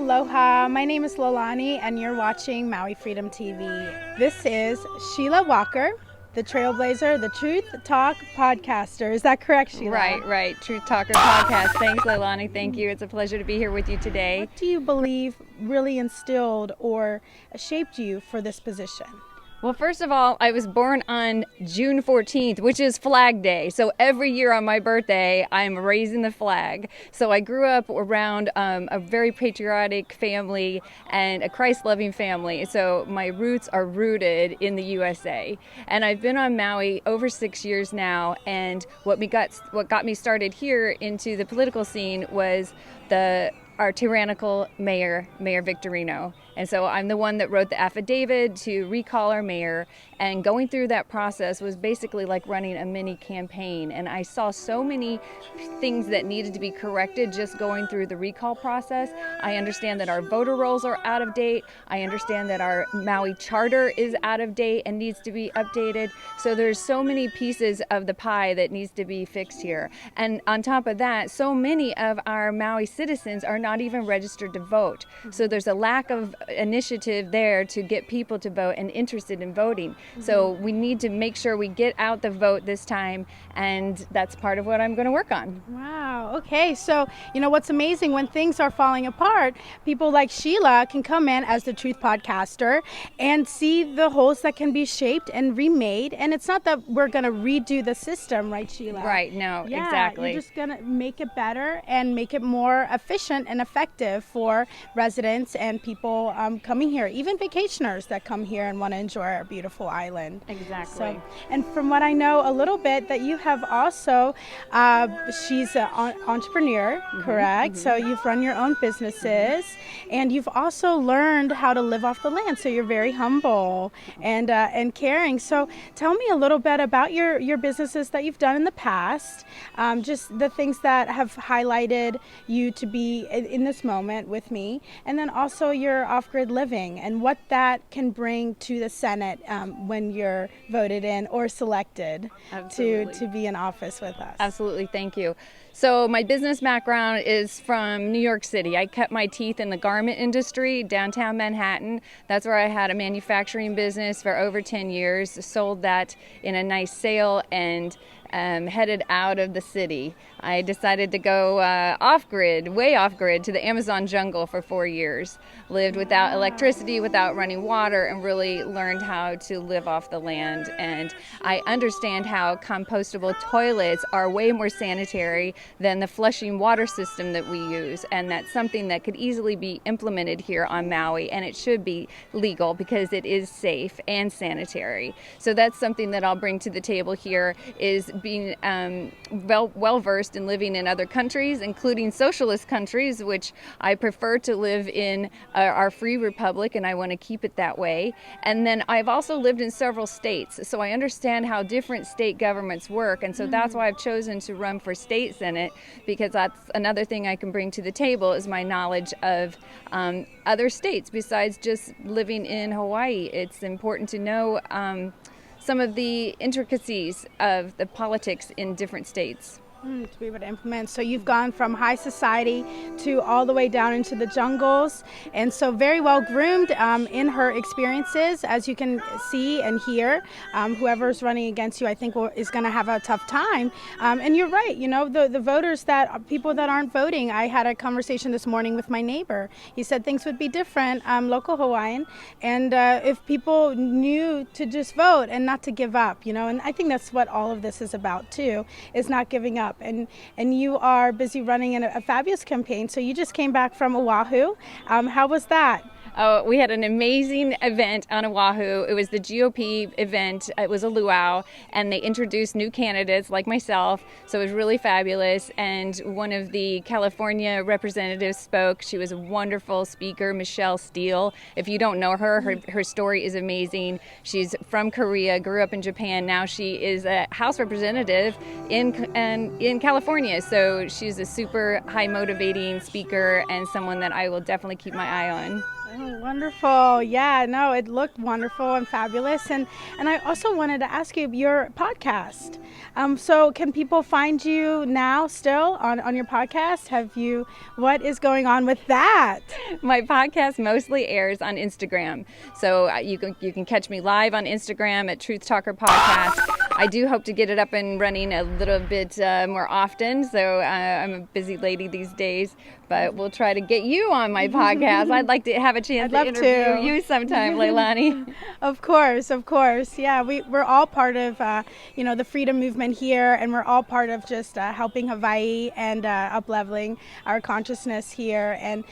aloha. My name is Lelani, and you're watching Maui Freedom TV. This is Sheila Walker, the Trailblazer, the Truth Talk podcaster. Is that correct, Sheila? Right. Truth Talker podcast. Thanks, Lelani. Thank you. It's a pleasure to be here with you today. What do you believe really instilled or shaped you for this position? Well, first of all, I was born on June 14th, which is Flag Day. So every year on my birthday, I'm raising the flag. So I grew up around a very patriotic family and a Christ-loving family. So my roots are rooted in the USA. And I've been on Maui over 6 years now. And what got me started here into the political scene was our tyrannical mayor, Mayor Victorino. And so I'm the one that wrote the affidavit to recall our mayor. And going through that process was basically like running a mini campaign. And I saw so many things that needed to be corrected just going through the recall process. I understand that our voter rolls are out of date. I understand that our Maui charter is out of date and needs to be updated. So there's so many pieces of the pie that needs to be fixed here. And on top of that, so many of our Maui citizens are not even registered to vote. So there's a lack of initiative there to get people to vote and interested in voting. So we need to make sure we get out the vote this time, and that's part of what I'm going to work on. Wow. Okay. So, what's amazing, when things are falling apart, people like Sheila can come in as the Truth podcaster and see the holes that can be shaped and remade. And it's not that we're going to redo the system, right, Sheila? Right. No, exactly. You're just going to make it better and make it more efficient and effective for residents and people coming here, even vacationers that come here and want to enjoy our beautiful island. Exactly. So, and from what I know a little bit, that you have also, she's an entrepreneur, correct? So you've run your own businesses, and you've also learned how to live off the land. So you're very humble and caring. So tell me a little bit about your businesses that you've done in the past, just the things that have highlighted you to be in this moment with me, and then also your off-grid living and what that can bring to the Senate when you're voted in or selected to be in office with us. Absolutely. Thank you. So my business background is from New York City. I cut my teeth in the garment industry, downtown Manhattan. That's where I had a manufacturing business for over 10 years, sold that in a nice sale, and headed out of the city. I decided to go way off-grid to the Amazon jungle for 4 years. Lived without electricity, without running water, and really learned how to live off the land. And I understand how compostable toilets are way more sanitary than the flushing water system that we use. And that's something that could easily be implemented here on Maui, and it should be legal because it is safe and sanitary. So that's something that I'll bring to the table here, is being well-versed in living in other countries, including socialist countries, which I prefer to live in our free republic, and I want to keep it that way. And then I've also lived in several states, so I understand how different state governments work, and so that's why I've chosen to run for state senate, because that's another thing I can bring to the table, is my knowledge of other states besides just living in Hawaii. It's important to know some of the intricacies of the politics in different states. To be able to implement. So you've gone from high society to all the way down into the jungles, and so very well groomed in her experiences, as you can see and hear. Whoever's running against you, I think, is going to have a tough time. And you're right, the voters, people that aren't voting. I had a conversation this morning with my neighbor. He said things would be different, local Hawaiian, and if people knew to just vote and not to give up, and I think that's what all of this is about too, is not giving up. And you are busy running in a fabulous campaign. So you just came back from Oahu. How was that? Oh, we had an amazing event on Oahu. It was the GOP event. It was a luau, and they introduced new candidates like myself. So it was really fabulous. And one of the California representatives spoke. She was a wonderful speaker, Michelle Steele. If you don't know her story is amazing. She's from Korea, grew up in Japan. Now she is a House representative in California. So she's a super high motivating speaker and someone that I will definitely keep my eye on. Oh, wonderful. Yeah, no, it looked wonderful and fabulous. And I also wanted to ask you your podcast. So can people find you now still on your podcast? What is going on with that? My podcast mostly airs on Instagram, so you can catch me live on Instagram at Truth Talker Podcast. I do hope to get it up and running a little bit more often, so I'm a busy lady these days, but we'll try to get you on my podcast. I'd like to have a chance to interview you sometime, Lelani. Of course, of course. Yeah, we're all part of the freedom movement here, and we're all part of just helping Hawaii and up-leveling our consciousness here. And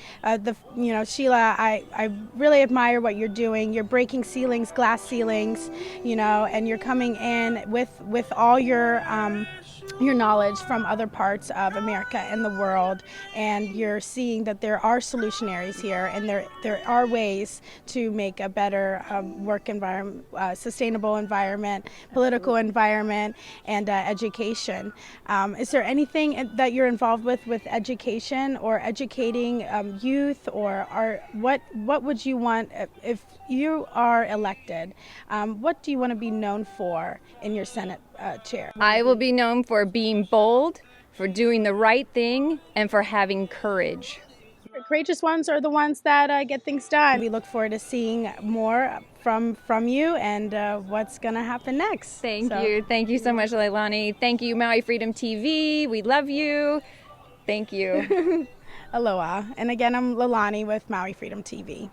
Sheila, I really admire what you're doing. You're breaking ceilings, glass ceilings, and you're coming in with all your knowledge from other parts of America and the world, and you're seeing that there are solutionaries here, and there are ways to make a better work environment, sustainable environment, political environment, and education. Is there anything that you're involved with education or educating youth, or what would you want if you are elected? What do you want to be known for in your Senate chair? I will be known for being bold, for doing the right thing, and for having courage. The courageous ones are the ones that get things done. We look forward to seeing more from you and what's going to happen next. Thank you so much, Lelani. Thank you, Maui Freedom TV. We love you. Thank you. Aloha. And again, I'm Lelani with Maui Freedom TV.